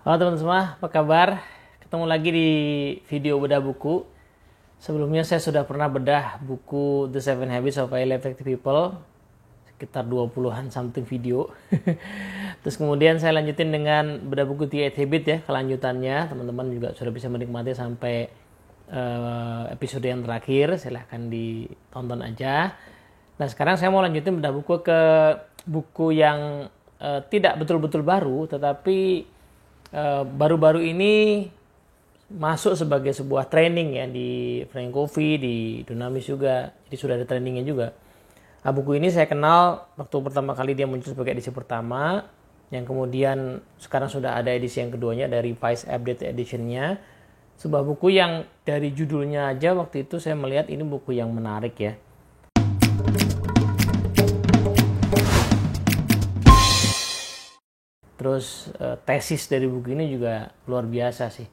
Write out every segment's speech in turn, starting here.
Halo teman-teman semua, apa kabar? Ketemu lagi di video bedah buku. Sebelumnya saya sudah pernah bedah buku The 7 Habits of Highly Effective People, sekitar 20-an something video. Terus kemudian saya lanjutin dengan bedah buku The 8 Habits ya, kelanjutannya. Teman-teman juga sudah bisa menikmati sampai episode yang terakhir, silahkan ditonton aja. Nah sekarang saya mau lanjutin bedah buku ke buku yang tidak betul-betul baru, tetapi baru-baru ini masuk sebagai sebuah training ya di Frank Covey, di Dunamis juga. Jadi sudah ada trainingnya juga. Nah, buku ini saya kenal waktu pertama kali dia muncul sebagai edisi pertama, yang kemudian sekarang sudah ada edisi yang keduanya dari Revised Update Edition-nya. Sebuah buku yang dari judulnya aja waktu itu saya melihat ini buku yang menarik ya. Terus tesis dari buku ini juga luar biasa sih.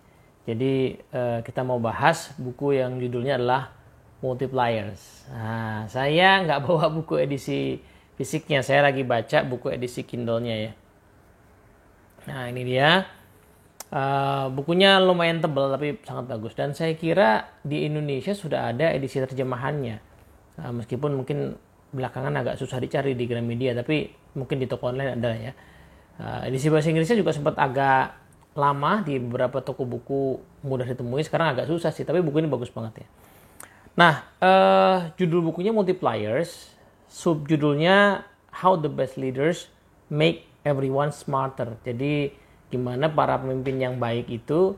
Jadi kita mau bahas buku yang judulnya adalah Multipliers. Nah, saya nggak bawa buku edisi fisiknya, saya lagi baca buku edisi Kindle-nya ya. Nah ini dia. Bukunya lumayan tebal tapi sangat bagus. Dan saya kira di Indonesia sudah ada edisi terjemahannya. Meskipun mungkin belakangan agak susah dicari di Gramedia, tapi mungkin di toko online ada ya. Edisi bahasa Inggrisnya juga sempat agak lama di beberapa toko buku, mudah ditemui. Sekarang agak susah sih, tapi buku ini bagus banget ya. Nah, judul bukunya Multipliers, subjudulnya How the Best Leaders Make Everyone Smarter. Jadi gimana para pemimpin yang baik itu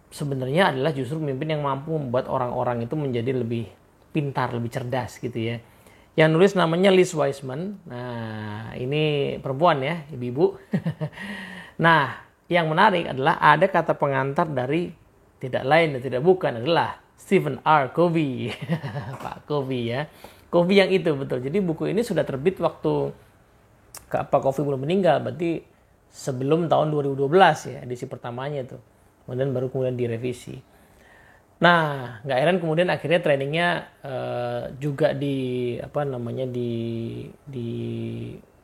sebenarnya adalah justru pemimpin yang mampu membuat orang-orang itu menjadi lebih pintar, lebih cerdas gitu ya. Yang nulis namanya Liz Wiseman. Nah, ini perempuan ya, ibu-ibu. Nah, yang menarik adalah ada kata pengantar dari tidak lain dan tidak bukan adalah Stephen R. Covey. Pak Covey ya. Covey yang itu betul. Jadi buku ini sudah terbit waktu Pak Covey belum meninggal, berarti sebelum tahun 2012 ya, edisi pertamanya itu. Kemudian direvisi. Nah, nggak heran kemudian akhirnya trainingnya juga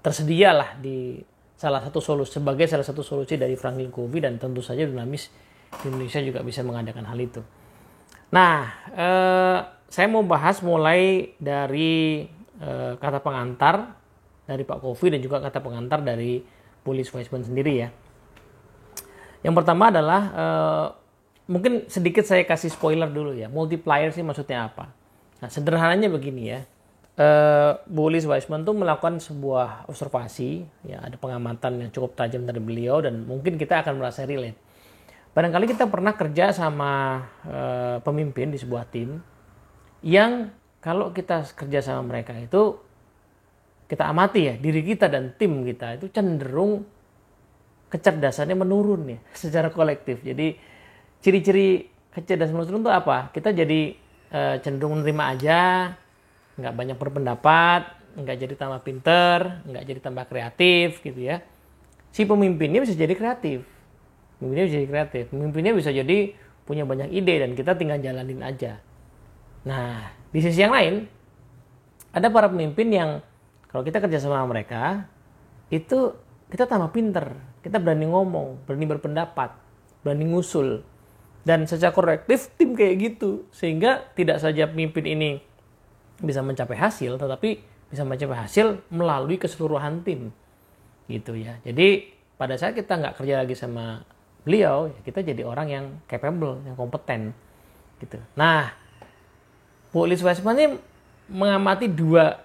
tersedia lah di sebagai salah satu solusi dari Franklin Covey, dan tentu saja Dunamis di Indonesia juga bisa mengadakan hal itu. Nah, saya mau bahas mulai dari kata pengantar dari Pak Covey dan juga kata pengantar dari Liz Wiseman sendiri ya. Yang pertama adalah mungkin sedikit saya kasih spoiler dulu ya. Multiplier sih maksudnya apa? Nah, sederhananya begini ya. Liz Wiseman tuh melakukan sebuah observasi, ya ada pengamatan yang cukup tajam dari beliau dan mungkin kita akan merasa relate. Barangkali kita pernah kerja sama pemimpin di sebuah tim yang kalau kita kerja sama mereka itu kita amati ya, diri kita dan tim kita itu cenderung kecerdasannya menurun ya secara kolektif. Jadi ciri-ciri kecerdasan menurun itu apa? Kita jadi cenderung menerima aja, nggak banyak berpendapat, nggak jadi tambah pinter, nggak jadi tambah kreatif gitu ya. Si pemimpinnya bisa jadi kreatif, pemimpinnya bisa jadi punya banyak ide dan kita tinggal jalanin aja. Nah, di sisi yang lain ada para pemimpin yang kalau kita kerja sama mereka itu kita tambah pinter, kita berani ngomong, berani berpendapat, berani ngusul. Dan secara kolektif tim kayak gitu. Sehingga tidak saja pemimpin ini bisa mencapai hasil, tetapi bisa mencapai hasil melalui keseluruhan tim. Gitu ya. Jadi pada saat kita nggak kerja lagi sama beliau, kita jadi orang yang capable, yang kompeten. Gitu. Nah, Bu Liz Wiseman ini mengamati dua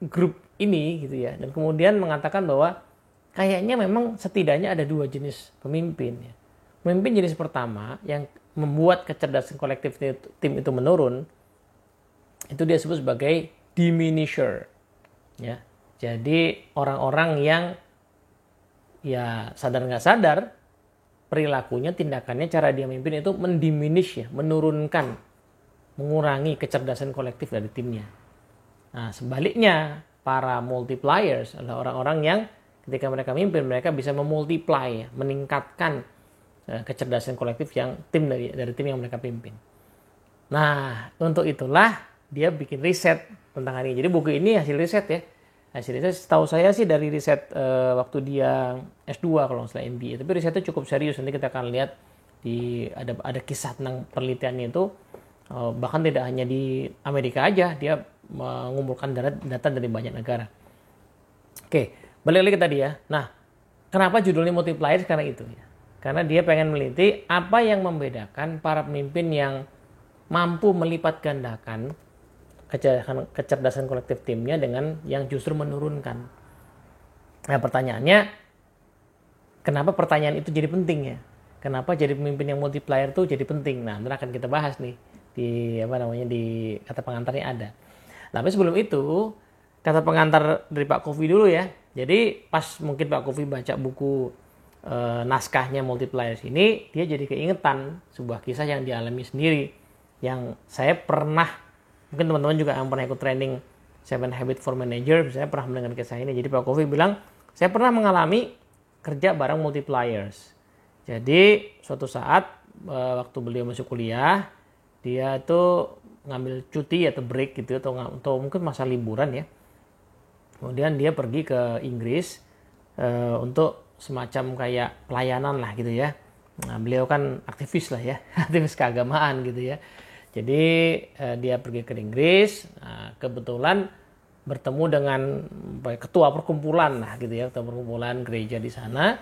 grup ini gitu ya. Dan kemudian mengatakan bahwa kayaknya memang setidaknya ada dua jenis pemimpin ya. Pemimpin jenis pertama yang membuat kecerdasan kolektif tim itu menurun, itu dia sebut sebagai diminisher. Ya. Jadi orang-orang yang ya sadar nggak sadar perilakunya, tindakannya, cara dia memimpin itu mendiminish ya, menurunkan, mengurangi kecerdasan kolektif dari timnya. Nah, sebaliknya para multipliers adalah orang-orang yang ketika mereka memimpin, mereka bisa memultiply, ya, meningkatkan kecerdasan kolektif yang dari tim yang mereka pimpin. Nah, untuk itulah dia bikin riset tentang hal ini. Jadi buku ini hasil riset ya. Hasil riset setahu saya sih dari riset waktu dia S2 kalau nggak salah MBA, tapi risetnya cukup serius. Nanti kita akan lihat ada kisah tentang penelitiannya itu, bahkan tidak hanya di Amerika aja, dia mengumpulkan data dari banyak negara. Oke, balik lagi tadi ya. Nah, kenapa judulnya multipliers? Karena itu ya. Karena dia pengen meneliti apa yang membedakan para pemimpin yang mampu melipat gandakan kecerdasan kolektif timnya dengan yang justru menurunkan. Nah, pertanyaannya, kenapa pertanyaan itu jadi penting ya? Kenapa jadi pemimpin yang multiplier itu jadi penting? Nah, nanti akan kita bahas nih di kata pengantarnya ada. Tapi sebelum itu, kata pengantar dari Pak Kofi dulu ya. Jadi pas mungkin Pak Kofi baca buku naskahnya Multipliers ini, dia jadi keingetan sebuah kisah yang dialami sendiri, yang saya pernah, mungkin teman-teman juga yang pernah ikut training 7 Habits for Manager, saya pernah mendengar kisah ini. Jadi Pak Kofi bilang, saya pernah mengalami kerja bareng multipliers. Jadi suatu saat waktu beliau masuk kuliah, dia itu ngambil cuti atau break gitu, atau mungkin masa liburan ya. Kemudian dia pergi ke Inggris untuk semacam kayak pelayanan lah gitu ya. Nah, beliau kan aktivis lah ya, aktivis keagamaan gitu ya. Jadi dia pergi ke Inggris, kebetulan bertemu dengan ketua perkumpulan lah gitu ya, ketua perkumpulan gereja di sana,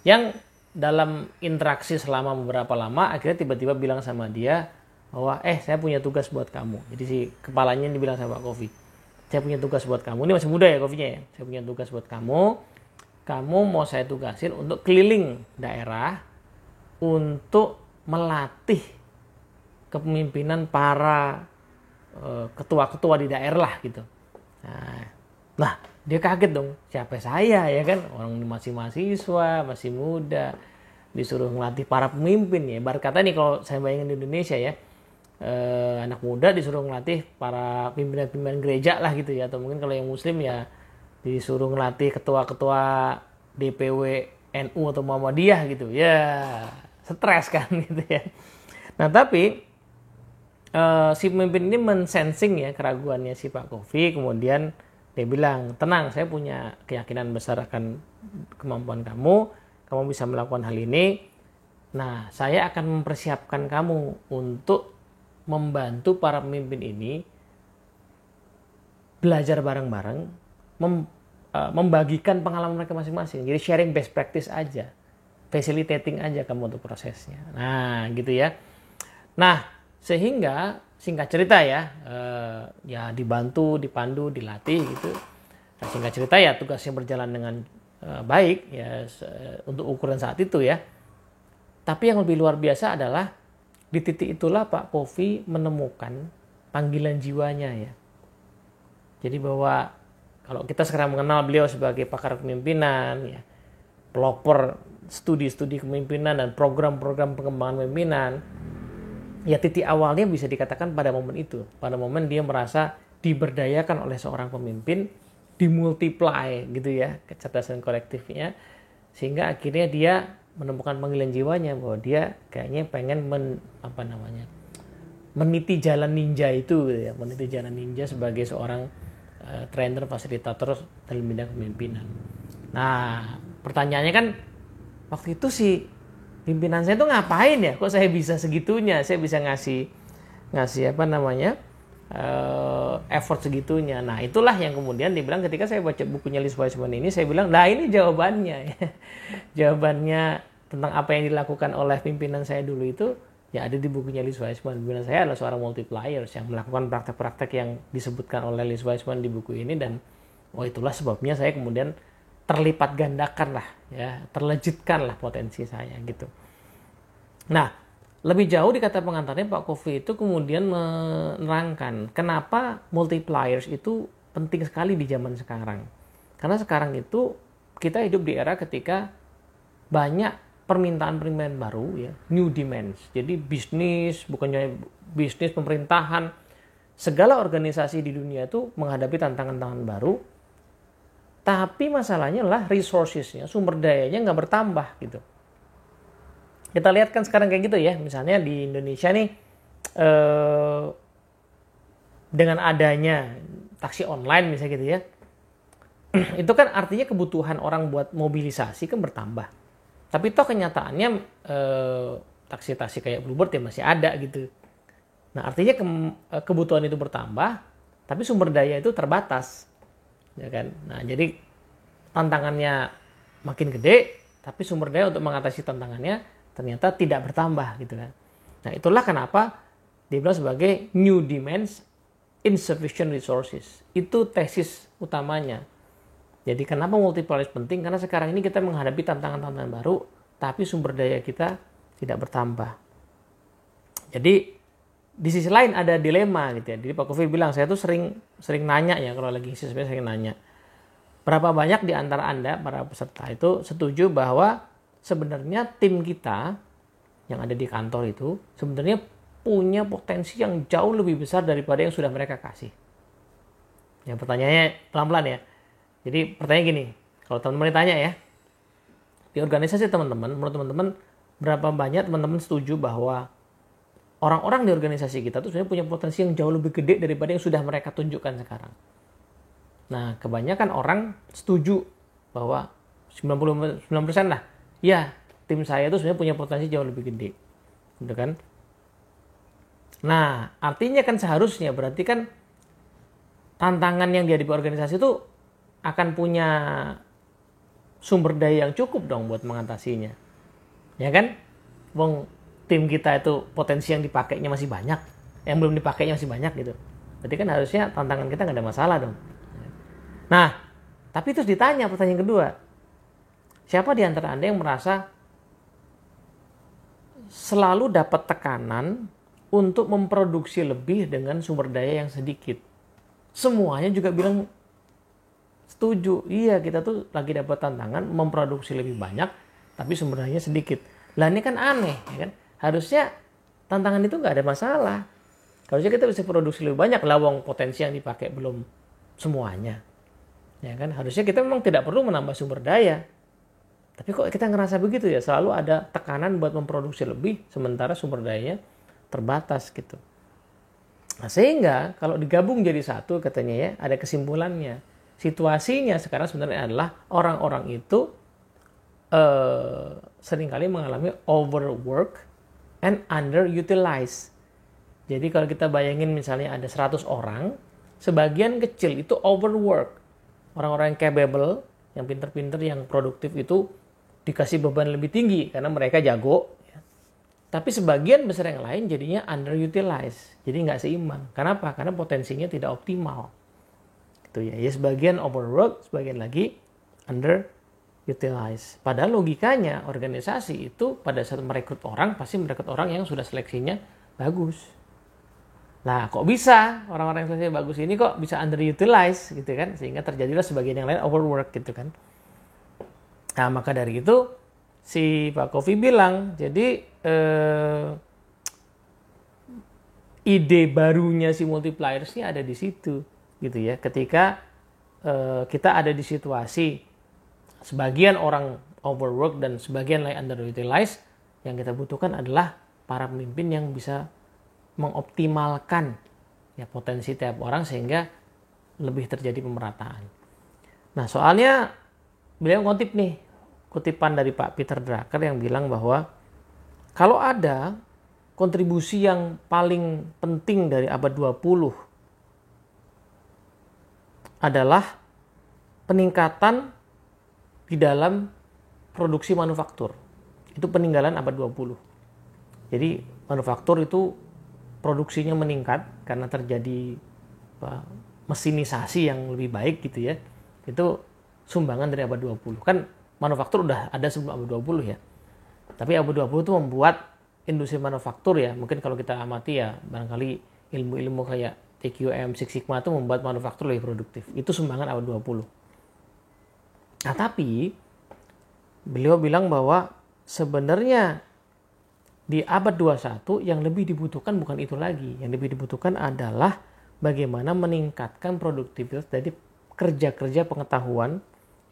yang dalam interaksi selama beberapa lama akhirnya tiba-tiba bilang sama dia bahwa saya punya tugas buat kamu. Jadi si kepalanya dibilang sama Pak Kofi, saya punya tugas buat kamu. Ini masih muda ya Kofinya ya. Saya punya tugas buat kamu. Kamu mau saya tugasin untuk keliling daerah untuk melatih kepemimpinan para ketua-ketua di daerah gitu. Nah, dia kaget dong. Siapa saya ya kan? Orang masih mahasiswa, masih muda, disuruh ngelatih para pemimpin ya. Ibarat kata nih kalau saya bayangin di Indonesia ya, anak muda disuruh ngelatih para pimpinan-pimpinan gereja lah gitu ya. Atau mungkin kalau yang muslim ya disuruh ngelatih ketua-ketua DPW NU atau Muhammadiyah gitu. Ya, stres kan gitu ya. Nah, tapi si pemimpin ini mensensing ya keraguannya si Pak Kofi, kemudian dia bilang, tenang, saya punya keyakinan besar akan kemampuan kamu bisa melakukan hal ini. Nah, saya akan mempersiapkan kamu untuk membantu para pemimpin ini belajar bareng-bareng, membagikan pengalaman mereka masing-masing. Jadi sharing best practice aja, facilitating aja kamu untuk prosesnya. Nah, gitu ya. Nah, sehingga singkat cerita ya, ya dibantu, dipandu, dilatih gitu. Nah, singkat cerita ya tugasnya berjalan dengan baik ya untuk ukuran saat itu ya. Tapi yang lebih luar biasa adalah di titik itulah Pak Kofi menemukan panggilan jiwanya ya. Jadi bahwa kalau kita sekarang mengenal beliau sebagai pakar kepemimpinan ya, pelopor studi-studi kepemimpinan dan program-program pengembangan kepemimpinan, ya titik awalnya bisa dikatakan pada momen itu. Pada momen dia merasa diberdayakan oleh seorang pemimpin, dimultiply gitu ya kecerdasan kolektifnya, sehingga akhirnya dia menemukan panggilan jiwanya bahwa dia kayaknya pengen meniti jalan ninja itu gitu ya, meniti jalan ninja sebagai seorang trainer fasilitator dalam bidang kepemimpinan. Nah, pertanyaannya kan waktu itu sih pimpinan saya tuh ngapain ya? Kok saya bisa segitunya? Saya bisa ngasih effort segitunya. Nah, itulah yang kemudian dibilang ketika saya baca bukunya Lee Wiseman ini, saya bilang, nah ini jawabannya. Jawabannya tentang apa yang dilakukan oleh pimpinan saya dulu itu ya ada di bukunya Lee Wiseman. Pimpinan saya adalah seorang multipliers yang melakukan praktek-praktek yang disebutkan oleh Lee Wiseman di buku ini, dan itulah sebabnya saya kemudian terlipat gandakan lah ya, terlejitkan lah potensi saya gitu. Nah, lebih jauh di kata pengantarnya Pak Kofi itu kemudian menerangkan kenapa multipliers itu penting sekali di zaman sekarang. Karena sekarang itu kita hidup di era ketika banyak permintaan baru ya, new demands. Jadi bisnis, bukannya bisnis, pemerintahan, segala organisasi di dunia itu menghadapi tantangan-tantangan baru. Tapi masalahnya adalah resources-nya, sumber dayanya nggak bertambah gitu. Kita lihat kan sekarang kayak gitu ya, misalnya di Indonesia nih, dengan adanya taksi online misalnya gitu ya, itu kan artinya kebutuhan orang buat mobilisasi kan bertambah. Tapi toh kenyataannya taksi-taksi kayak Bluebird ya masih ada gitu. Nah artinya kebutuhan itu bertambah, tapi sumber daya itu terbatas, ya kan? Nah jadi tantangannya makin gede, tapi sumber daya untuk mengatasi tantangannya ternyata tidak bertambah gitu kan. Nah itulah kenapa dibilang sebagai new demands, insufficient resources. Itu tesis utamanya. Jadi kenapa multipliers penting? Karena sekarang ini kita menghadapi tantangan-tantangan baru, tapi sumber daya kita tidak bertambah. Jadi di sisi lain ada dilema gitu ya. Jadi Pak Kofi bilang, saya tuh sering nanya ya, kalau lagi sebenarnya sering nanya. Berapa banyak di antara Anda, para peserta itu setuju bahwa sebenarnya tim kita yang ada di kantor itu sebenarnya punya potensi yang jauh lebih besar daripada yang sudah mereka kasih. Ya pertanyaannya pelan-pelan ya. Jadi pertanyaan gini, kalau teman-teman ditanya ya, di organisasi teman-teman, menurut teman-teman berapa banyak teman-teman setuju bahwa orang-orang di organisasi kita tuh sebenarnya punya potensi yang jauh lebih gede daripada yang sudah mereka tunjukkan sekarang. Nah, kebanyakan orang setuju bahwa 99% lah, ya tim saya itu sebenarnya punya potensi jauh lebih gede. Gitu kan? Nah, artinya kan seharusnya berarti kan tantangan yang dihadapi organisasi itu akan punya sumber daya yang cukup dong buat mengatasinya. Ya kan? Wong tim kita itu potensi yang dipakainya masih banyak, yang belum dipakainya masih banyak gitu. Berarti kan harusnya tantangan kita nggak ada masalah dong. Nah, tapi terus ditanya pertanyaan kedua, siapa di antara Anda yang merasa selalu dapat tekanan untuk memproduksi lebih dengan sumber daya yang sedikit? Semuanya juga bilang setuju. Iya, kita tuh lagi dapat tantangan memproduksi lebih banyak, tapi sumber dayanya sedikit. Lah ini kan aneh, ya kan? Harusnya tantangan itu nggak ada masalah. Harusnya kita bisa produksi lebih banyak, lawang potensi yang dipakai belum semuanya. Ya kan? Harusnya kita memang tidak perlu menambah sumber daya. Tapi kok kita ngerasa begitu ya? Selalu ada tekanan buat memproduksi lebih, sementara sumber dayanya terbatas gitu. Nah, sehingga kalau digabung jadi satu katanya ya, ada kesimpulannya. Situasinya sekarang sebenarnya adalah orang-orang itu seringkali mengalami overwork and underutilized. Jadi kalau kita bayangin misalnya ada 100 orang, sebagian kecil itu overwork. Orang-orang yang capable, yang pinter-pinter, yang produktif itu dikasih beban lebih tinggi karena mereka jago. Tapi sebagian besar yang lain jadinya underutilized. Jadi nggak seimbang. Kenapa? Karena potensinya tidak optimal. Gitu ya. Ya sebagian overwork, sebagian lagi underutilized. Padahal logikanya organisasi itu pada saat merekrut orang, pasti merekrut orang yang sudah seleksinya bagus. Nah, kok bisa orang-orang yang seleksinya bagus ini kok bisa underutilized gitu kan? Sehingga terjadilah sebagian yang lain overwork gitu kan. Nah, maka dari itu si Pak Kofi bilang, jadi ide barunya si multipliers ini ada di situ gitu ya. Ketika kita ada di situasi sebagian orang overwork dan sebagian lain underutilized, yang kita butuhkan adalah para pemimpin yang bisa mengoptimalkan ya potensi tiap orang sehingga lebih terjadi pemerataan. Nah, soalnya beliau ngutip nih, kutipan dari Pak Peter Drucker yang bilang bahwa kalau ada kontribusi yang paling penting dari abad 20 adalah peningkatan di dalam produksi manufaktur. Itu peninggalan abad 20. Jadi manufaktur itu produksinya meningkat karena terjadi mesinisasi yang lebih baik gitu ya. Itu sumbangan dari abad 20. Kan manufaktur udah ada sebelum abad 20 ya. Tapi abad 20 itu membuat industri manufaktur ya. Mungkin kalau kita amati ya barangkali ilmu-ilmu kayak TQM, Six Sigma itu membuat manufaktur lebih produktif. Itu sumbangan abad 20. Nah tapi beliau bilang bahwa sebenarnya di abad 21 yang lebih dibutuhkan bukan itu lagi. Yang lebih dibutuhkan adalah bagaimana meningkatkan produktivitas dari kerja-kerja pengetahuan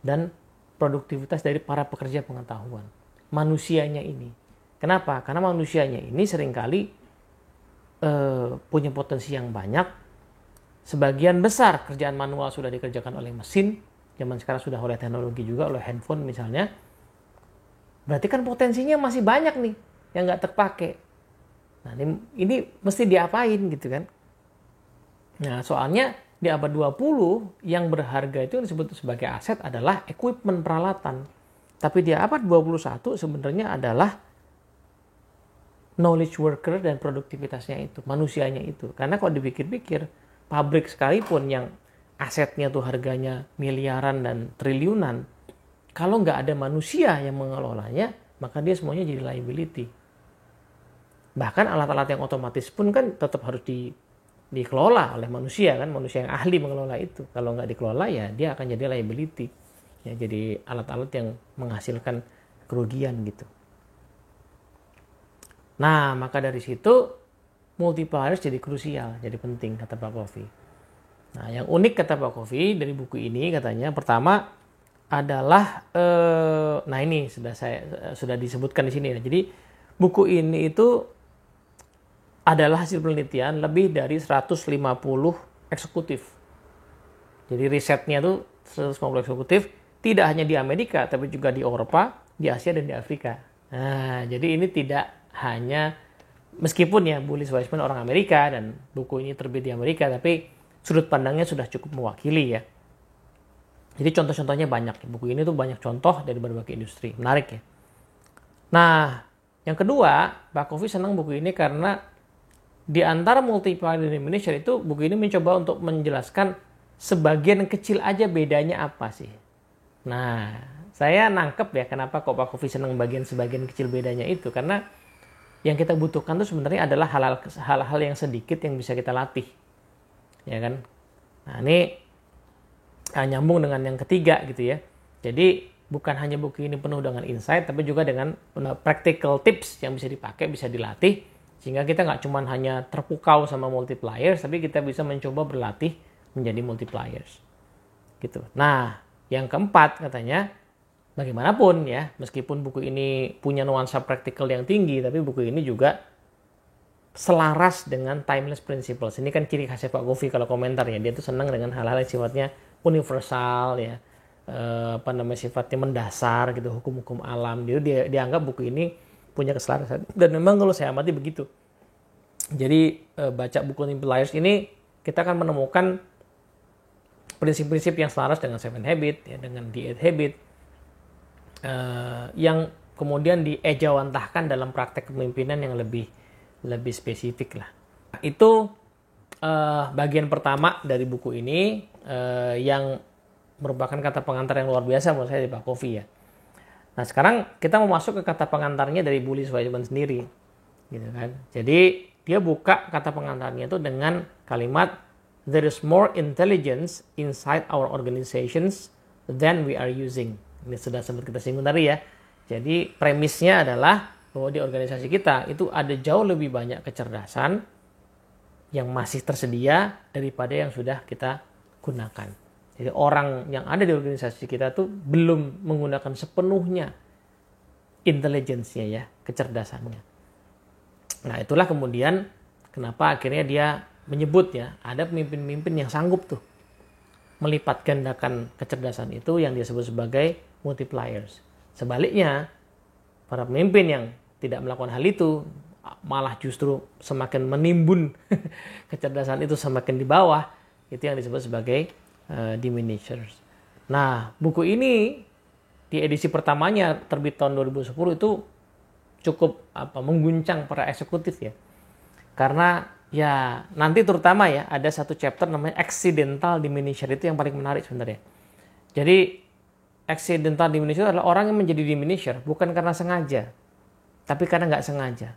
dan produktivitas dari para pekerja pengetahuan. Manusianya ini. Kenapa? Karena manusianya ini seringkali punya potensi yang banyak. Sebagian besar kerjaan manual sudah dikerjakan oleh mesin. zaman sekarang sudah oleh teknologi juga, oleh handphone misalnya, berarti kan potensinya masih banyak nih yang nggak terpakai. Nah, ini mesti diapain gitu kan. Nah, soalnya di abad 20 yang berharga itu yang disebut sebagai aset adalah equipment, peralatan. Tapi di abad 21 sebenarnya adalah knowledge worker dan produktivitasnya itu, manusianya itu. Karena kalau dipikir-pikir, pabrik sekalipun yang asetnya tuh harganya miliaran dan triliunan, kalau nggak ada manusia yang mengelolanya, maka dia semuanya jadi liability. Bahkan alat-alat yang otomatis pun kan tetap harus dikelola oleh manusia kan, manusia yang ahli mengelola itu. Kalau nggak dikelola ya dia akan jadi liability. Ya, jadi alat-alat yang menghasilkan kerugian gitu. Nah, maka dari situ multipliers jadi krusial, jadi penting kata Pak Kofi. Nah, yang unik kata Pak Kofi dari buku ini katanya pertama adalah nah ini sudah disebutkan di sini. Jadi buku ini itu adalah hasil penelitian lebih dari 150 eksekutif. Jadi risetnya tuh 150 eksekutif, tidak hanya di Amerika tapi juga di Eropa, di Asia dan di Afrika. Nah, jadi ini tidak hanya meskipun ya Bullis Weisman orang Amerika dan buku ini terbit di Amerika, tapi sudut pandangnya sudah cukup mewakili ya. Jadi contoh-contohnya banyak. Buku ini tuh banyak contoh dari berbagai industri. Menarik ya. Nah, yang kedua, Pak Kofi senang buku ini karena di antara multiplier dan diminisher itu buku ini mencoba untuk menjelaskan sebagian kecil aja bedanya apa sih. Nah, saya nangkep ya kenapa kok Pak Kofi senang sebagian kecil bedanya itu. Karena yang kita butuhkan tuh sebenarnya adalah hal-hal yang sedikit yang bisa kita latih. Ya kan? Nah, ini nyambung dengan yang ketiga gitu ya. Jadi bukan hanya buku ini penuh dengan insight, tapi juga dengan practical tips yang bisa dipakai, bisa dilatih, sehingga kita nggak cuma hanya terpukau sama multipliers, tapi kita bisa mencoba berlatih menjadi multipliers. Gitu. Nah, yang keempat katanya, bagaimanapun ya, meskipun buku ini punya nuansa praktikal yang tinggi, tapi buku ini juga selaras dengan timeless principles. Ini kan ciri khasnya Pak Kofi kalau komentarnya, dia tuh senang dengan hal-hal yang sifatnya universal ya, sifatnya mendasar gitu, hukum-hukum alam. Dia dianggap buku ini punya keselarasan, dan memang kalau saya amati begitu. Jadi baca buku Multipliers ini kita akan menemukan prinsip-prinsip yang selaras dengan 7 Habits ya, dengan The 8 Habits yang kemudian diejawantahkan dalam praktek kepemimpinan yang lebih spesifik lah. Itu bagian pertama dari buku ini yang merupakan kata pengantar yang luar biasa menurut saya dari Pak Kofi ya. Nah, sekarang kita mau masuk ke kata pengantarnya dari Bullis Weisman sendiri, gitu kan. Jadi dia buka kata pengantarnya itu dengan kalimat "There is more intelligence inside our organizations than we are using." Ini sudah sempat kita singgung tadi ya. Jadi premisnya adalah bahwa di organisasi kita itu ada jauh lebih banyak kecerdasan yang masih tersedia daripada yang sudah kita gunakan. Jadi orang yang ada di organisasi kita tuh belum menggunakan sepenuhnya intelligence-nya ya, kecerdasannya. Nah, itulah kemudian kenapa akhirnya dia menyebut ya, ada pemimpin-pemimpin yang sanggup tuh melipat gandakan kecerdasan itu yang disebut sebagai multipliers. Sebaliknya, para pemimpin yang tidak melakukan hal itu malah justru semakin menimbun kecerdasan itu semakin di bawah, itu yang disebut sebagai diminishers. Nah, buku ini di edisi pertamanya terbit tahun 2010 itu cukup mengguncang para eksekutif ya. Karena ya nanti terutama ya ada satu chapter namanya accidental diminisher, itu yang paling menarik sebenarnya. Jadi accidental diminisher adalah orang yang menjadi diminisher bukan karena sengaja, tapi karena nggak sengaja.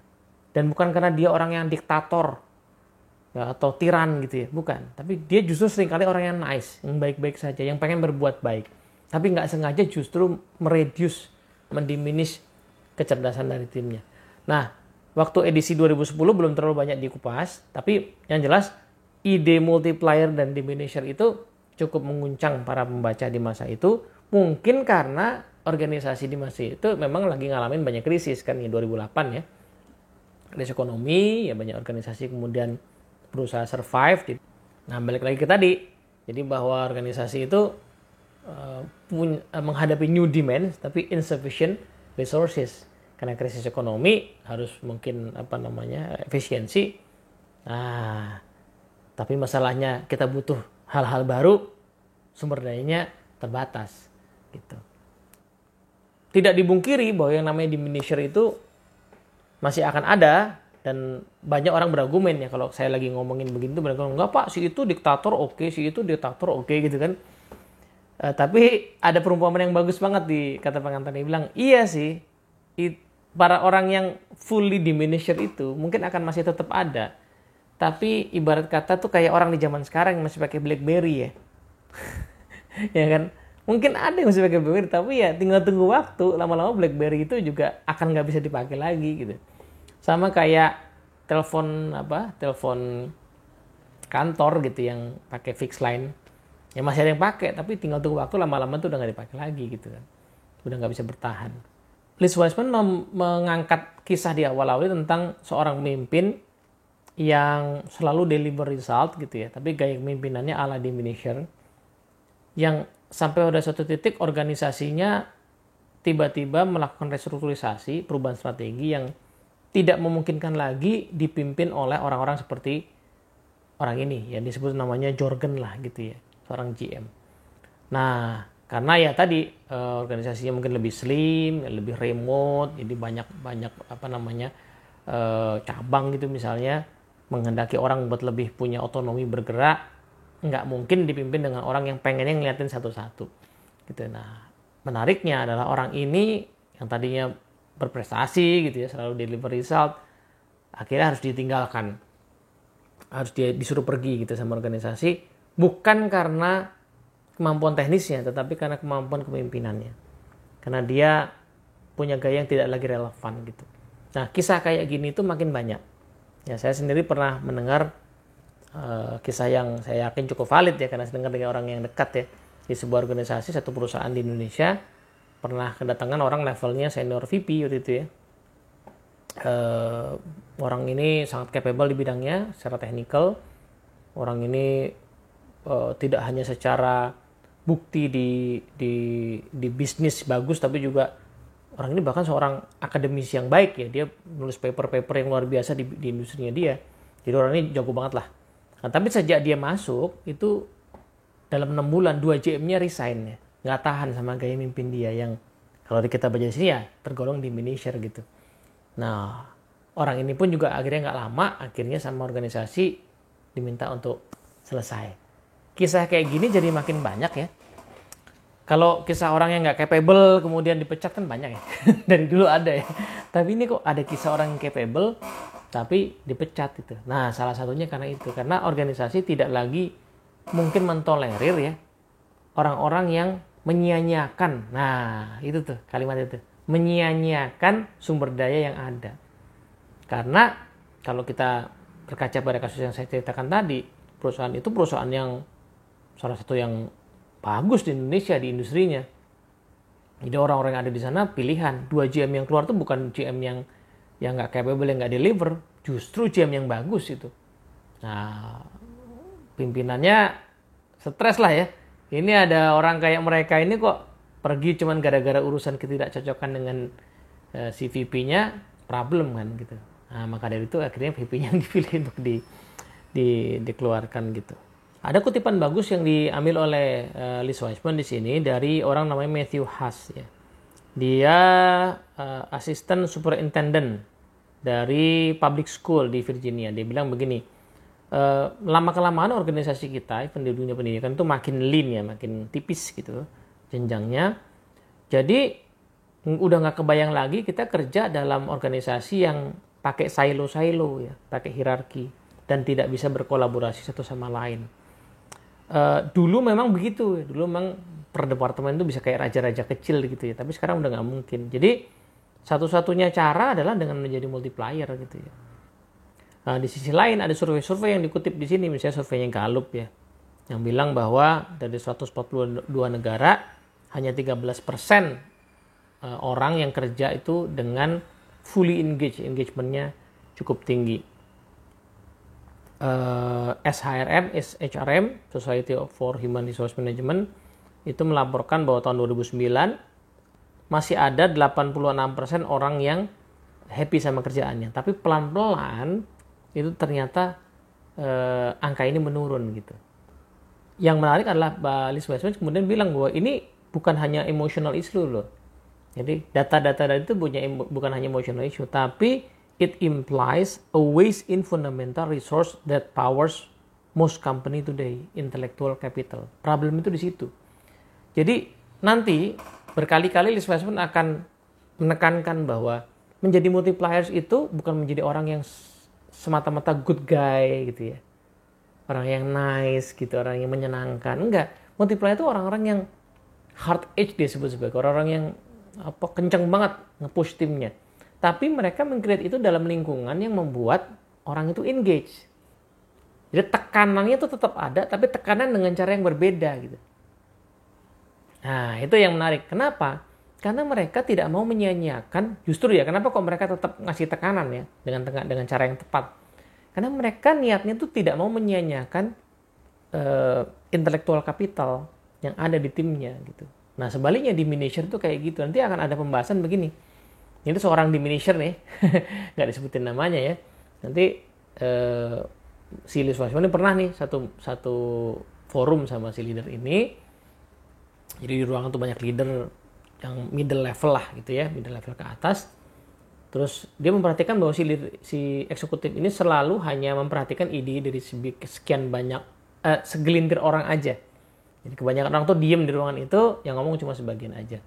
Dan bukan karena dia orang yang diktator ya, atau tiran gitu ya, bukan. Tapi dia justru seringkali orang yang nice, yang baik-baik saja, yang pengen berbuat baik. Tapi nggak sengaja justru mendiminish kecerdasan dari timnya. Nah, waktu edisi 2010 belum terlalu banyak dikupas, tapi yang jelas ide multiplier dan diminisher itu cukup mengguncang para pembaca di masa itu. Mungkin karena organisasi di masa itu memang lagi ngalamin banyak krisis kan ya, 2008 ya. Krisis ekonomi, ya banyak organisasi kemudian berusaha survive. Nah, balik lagi ke tadi. Jadi bahwa organisasi itu menghadapi new demands tapi insufficient resources. Karena krisis ekonomi harus mungkin efisiensi. Nah, tapi masalahnya kita butuh hal-hal baru, sumber dayanya terbatas gitu. Tidak dibungkiri bahwa yang namanya diminisher itu masih akan ada, dan banyak orang berargumen ya kalau saya lagi ngomongin begitu, berargumen enggak Pak, si itu diktator oke, si itu diktator oke gitu kan. Tapi ada perumpamaan yang bagus banget di kata pengantar, dia bilang iya sih, para orang yang fully diminisher itu mungkin akan masih tetap ada. Tapi ibarat kata tuh kayak orang di zaman sekarang yang masih pakai BlackBerry ya. Ya kan? Mungkin ada yang masih pakai BlackBerry, tapi ya tinggal tunggu waktu, lama-lama BlackBerry itu juga akan nggak bisa dipakai lagi gitu. Sama kayak telepon kantor gitu yang pakai fixed line. Ya masih ada yang pakai, tapi tinggal tunggu waktu, lama-lama tuh udah nggak dipakai lagi gitu kan. Udah nggak bisa bertahan. Liz Wiseman mengangkat kisah di awal-awal tentang seorang pemimpin yang selalu deliver result gitu ya, tapi gaya kepemimpinannya ala diminisher, yang sampai pada suatu titik organisasinya tiba-tiba melakukan restrukturisasi, perubahan strategi yang tidak memungkinkan lagi dipimpin oleh orang-orang seperti orang ini, yang disebut namanya Jorgen lah gitu ya, seorang GM. Nah, karena ya tadi organisasinya mungkin lebih slim, lebih remote, jadi banyak cabang gitu misalnya, menghendaki orang buat lebih punya otonomi bergerak, nggak mungkin dipimpin dengan orang yang pengennya ngeliatin satu-satu gitu. Nah, menariknya adalah orang ini yang tadinya berprestasi gitu ya, selalu deliver result, akhirnya harus ditinggalkan, harus disuruh pergi gitu sama organisasi, bukan karena kemampuan teknisnya, tetapi karena kemampuan kepemimpinannya. Karena dia punya gaya yang tidak lagi relevan gitu. Nah, kisah kayak gini itu makin banyak. Ya, saya sendiri pernah mendengar kisah yang saya yakin cukup valid ya, karena saya dengar dari orang yang dekat ya. Di sebuah organisasi, satu perusahaan di Indonesia, pernah kedatangan orang levelnya senior VP waktu itu ya. Orang ini sangat capable di bidangnya secara teknikal. Orang ini tidak hanya secara bukti di bisnis bagus, tapi juga orang ini bahkan seorang akademisi yang baik ya, dia nulis paper-paper yang luar biasa di industrinya dia, jadi orang ini jago banget lah. Nah, tapi sejak dia masuk itu dalam 6 bulan 2 GM-nya resign ya, nggak tahan sama gaya mimpin dia yang kalau kita baca di sini ya tergolong diminisher gitu. Nah, orang ini pun juga akhirnya nggak lama, akhirnya sama organisasi diminta untuk selesai. Kisah kayak gini jadi makin banyak ya. Kalau kisah orang yang nggak capable kemudian dipecat kan banyak ya. Dari dulu ada ya. Tapi ini kok ada kisah orang yang capable tapi dipecat itu. Nah, salah satunya karena itu. Karena organisasi tidak lagi mungkin mentolerir ya orang-orang yang menyia-nyiakan. Nah, itu tuh kalimat itu. Menyia-nyiakan sumber daya yang ada. Karena kalau kita berkaca pada kasus yang saya ceritakan tadi, perusahaan itu perusahaan yang salah satu yang bagus di Indonesia di industrinya. Jadi orang-orang yang ada di sana pilihan. 2 GM yang keluar tuh bukan GM yang nggak capable, yang nggak deliver, justru GM yang bagus itu. Nah, pimpinannya stres lah ya. Ini ada orang kayak mereka ini kok pergi cuman gara-gara urusan ketidakcocokan dengan si VP-nya, problem kan gitu. Nah, maka dari itu akhirnya VP-nya dipilih untuk dikeluarkan gitu. Ada kutipan bagus yang diambil oleh Liz Wiseman di sini dari orang namanya Matthew Haas ya. Dia asisten superintendent dari public school di Virginia. Dia bilang begini, lama-kelamaan organisasi kita, di dunia pendidikan itu makin lean ya, makin tipis gitu jenjangnya. Jadi udah nggak kebayang lagi kita kerja dalam organisasi yang pakai silo-silo ya, pakai hierarki dan tidak bisa berkolaborasi satu sama lain. Dulu memang begitu, dulu memang per departemen itu bisa kayak raja-raja kecil gitu ya, tapi sekarang udah nggak mungkin. Jadi satu-satunya cara adalah dengan menjadi multiplier gitu ya. Nah, di sisi lain ada survei-survei yang dikutip di sini, misalnya surveinya Gallup ya, yang bilang bahwa dari 142 negara hanya 13% orang yang kerja itu dengan fully engaged, engagementnya cukup tinggi. SHRM, SHRM, Society for Human Resource Management, itu melaporkan bahwa tahun 2009 masih ada 86% orang yang happy sama kerjaannya. Tapi pelan-pelan itu ternyata angka ini menurun gitu. Yang menarik adalah Mbak Liz Wiseman kemudian bilang bahwa ini bukan hanya emotional issue loh. Jadi data-data itu bukan hanya emotional issue, tapi it implies a waste in fundamental resource that powers most company today, intellectual capital. Problem itu di situ. Jadi nanti berkali-kali Liz Wiseman akan menekankan bahwa menjadi multipliers itu bukan menjadi orang yang semata-mata good guy gitu ya. Orang yang nice gitu, orang yang menyenangkan. Enggak, multiplier itu orang-orang yang hard edge dia sebut sebagai orang-orang yang kencang banget nge-push timnya. Tapi mereka meng-create itu dalam lingkungan yang membuat orang itu engage. Jadi tekanannya itu tetap ada, tapi tekanan dengan cara yang berbeda gitu. Nah, itu yang menarik. Kenapa? Karena mereka tidak mau menyia-nyiakan, justru ya, kenapa kok mereka tetap ngasih tekanan ya dengan cara yang tepat? Karena mereka niatnya tuh tidak mau menyia-nyiakan intellectual capital yang ada di timnya gitu. Nah, sebaliknya diminisher itu kayak gitu. Nanti akan ada pembahasan begini. Ini seorang diminisher nih, nggak disebutin namanya ya. Nanti si Liz Wiseman ini pernah nih satu forum sama si leader ini. Jadi di ruangan tuh banyak leader yang middle level lah gitu ya, middle level ke atas. Terus dia memperhatikan bahwa si eksekutif ini selalu hanya memperhatikan ide dari sekian banyak segelintir orang aja. Jadi kebanyakan orang tuh diem di ruangan itu, yang ngomong cuma sebagian aja.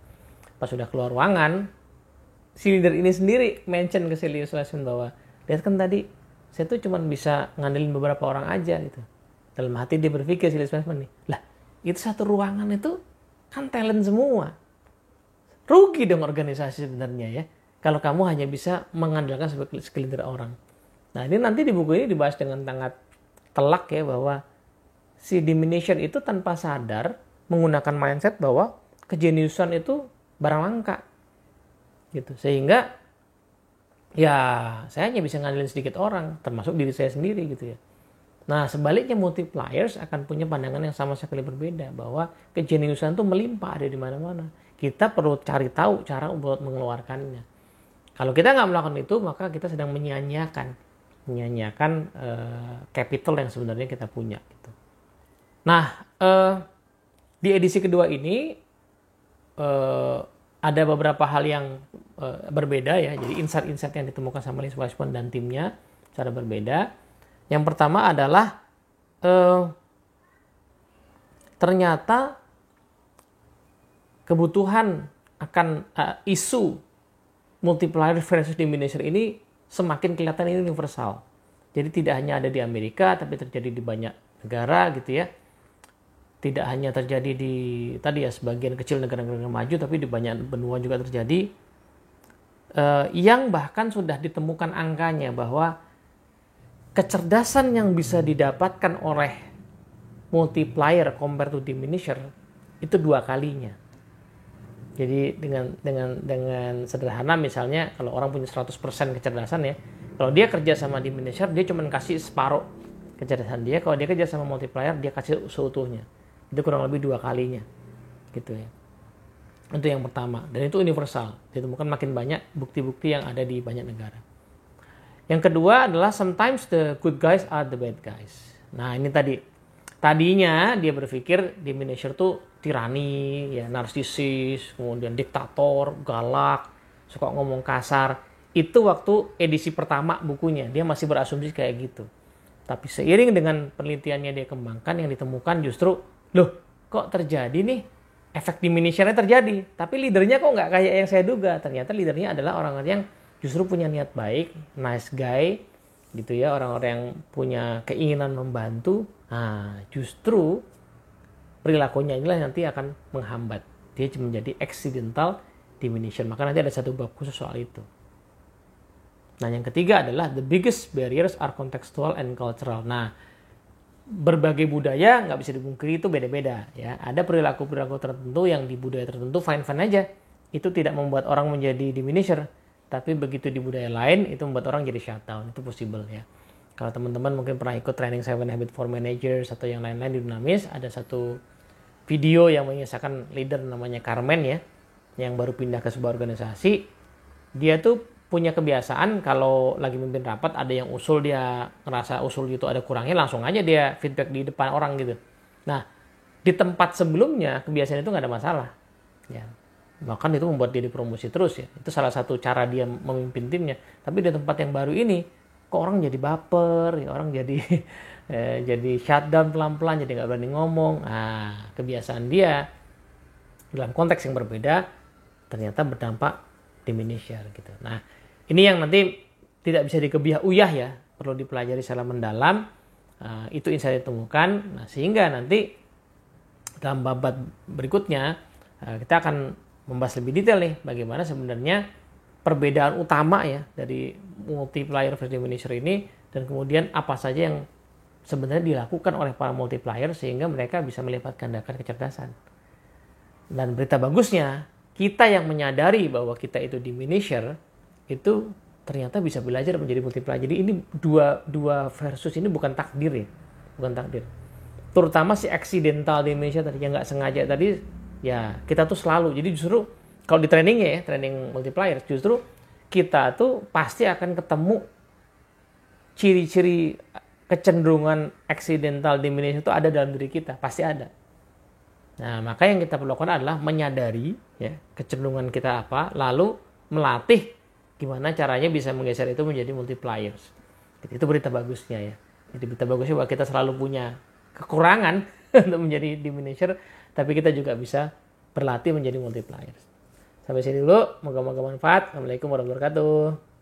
Pas sudah keluar ruangan, si leader ini sendiri mention ke si Liz Wiseman bahwa lihat kan tadi saya tuh cuma bisa ngandelin beberapa orang aja gitu. Dalam hati dia berpikir si Liz Wiseman nih, lah itu satu ruangan itu kan talent semua. Rugi dong organisasi sebenarnya ya. Kalau kamu hanya bisa mengandalkan segelintir orang. Nah, ini nanti di buku ini dibahas dengan sangat telak ya, bahwa si diminisher itu tanpa sadar menggunakan mindset bahwa kejeniusan itu barang langka. Gitu. Sehingga ya saya hanya bisa ngandelin sedikit orang, termasuk diri saya sendiri gitu ya. Nah, sebaliknya multipliers akan punya pandangan yang sama sekali berbeda, bahwa kejeniusan itu melimpah ada di mana-mana. Kita perlu cari tahu cara buat mengeluarkannya. Kalau kita nggak melakukan itu, maka kita sedang menyia-nyiakan capital yang sebenarnya kita punya. Gitu. Nah, di edisi kedua ini ada beberapa hal yang berbeda ya. Jadi insight-insight yang ditemukan sama Liz Wiseman dan timnya cara berbeda. Yang pertama adalah ternyata kebutuhan akan isu multiplier versus diminisher ini semakin kelihatan universal. Jadi tidak hanya ada di Amerika, tapi terjadi di banyak negara gitu ya. Tidak hanya terjadi di tadi ya sebagian kecil negara-negara maju, tapi di banyak benua juga terjadi. Yang bahkan sudah ditemukan angkanya bahwa kecerdasan yang bisa didapatkan oleh multiplier compare to diminisher itu 2 kalinya. Jadi dengan sederhana misalnya kalau orang punya 100% kecerdasan ya, kalau dia kerja sama diminisher dia cuma kasih separuh kecerdasan dia, kalau dia kerja sama multiplier dia kasih seutuhnya. Itu kurang lebih 2 kalinya. Gitu ya. Itu yang pertama, dan itu universal. Ditemukan makin banyak bukti-bukti yang ada di banyak negara. Yang kedua adalah sometimes the good guys are the bad guys. Nah, ini tadinya dia berpikir diminisher tuh tirani, ya narsisis, kemudian diktator, galak, suka ngomong kasar. Itu waktu edisi pertama bukunya, dia masih berasumsi kayak gitu. Tapi seiring dengan penelitiannya dia kembangkan, yang ditemukan justru, loh kok terjadi nih, efek diminishernya terjadi. Tapi leadernya kok nggak kayak yang saya duga. Ternyata leadernya adalah orang yang justru punya niat baik, nice guy, gitu ya, orang-orang yang punya keinginan membantu. Nah, justru perilakunya inilah nanti akan menghambat. Dia menjadi accidental diminisher. Maka nanti ada satu bab khusus soal itu. Nah, yang ketiga adalah the biggest barriers are contextual and cultural. Nah, berbagai budaya nggak bisa dipungkiri itu beda-beda. Ya, ada perilaku-perilaku tertentu yang di budaya tertentu fine-fine aja. Itu tidak membuat orang menjadi diminisher. Tapi begitu di budaya lain, itu membuat orang jadi shutdown. Itu possible ya. Kalau teman-teman mungkin pernah ikut training 7 Habits for Managers atau yang lain-lain di Dunamis, ada satu video yang mengisahkan leader namanya Carmen ya, yang baru pindah ke sebuah organisasi. Dia tuh punya kebiasaan kalau lagi mimpin rapat ada yang usul, dia ngerasa usul itu ada kurangnya, langsung aja dia feedback di depan orang gitu. Nah, di tempat sebelumnya kebiasaan itu nggak ada masalah. Ya, bahkan itu membuat dia dipromosi terus ya. Itu salah satu cara dia memimpin timnya. Tapi di tempat yang baru ini, kok orang jadi baper, ya, orang jadi jadi shutdown pelan-pelan, jadi nggak berani ngomong. Nah, kebiasaan dia dalam konteks yang berbeda ternyata berdampak diminisher gitu. Nah, ini yang nanti tidak bisa dikebiah uyah ya, perlu dipelajari secara mendalam. Itu insight ditemukan. Nah, sehingga nanti dalam babat berikutnya kita akan membahas lebih detail nih bagaimana sebenarnya perbedaan utama ya dari multiplier versus diminisher ini, dan kemudian apa saja yang sebenarnya dilakukan oleh para multiplier sehingga mereka bisa melipat gandakan kecerdasan. Dan berita bagusnya, kita yang menyadari bahwa kita itu diminisher itu ternyata bisa belajar menjadi multiplier. Jadi ini dua versus ini bukan takdir ya, bukan takdir. Terutama si accidental diminisher tadi yang nggak sengaja tadi ya, kita tuh selalu. Jadi justru kalau di trainingnya ya, training multiplier, justru kita tuh pasti akan ketemu ciri-ciri kecenderungan accidental diminisher itu ada dalam diri kita, pasti ada. Nah, maka yang kita perlu lakukan adalah menyadari ya kecenderungan kita apa, lalu melatih gimana caranya bisa menggeser itu menjadi multipliers. Itu berita bagusnya ya. Jadi berita bagusnya bahwa kita selalu punya kekurangan untuk menjadi diminisher, tapi kita juga bisa berlatih menjadi multipliers. Sampai sini dulu, moga-moga manfaat. Assalamualaikum warahmatullahi wabarakatuh.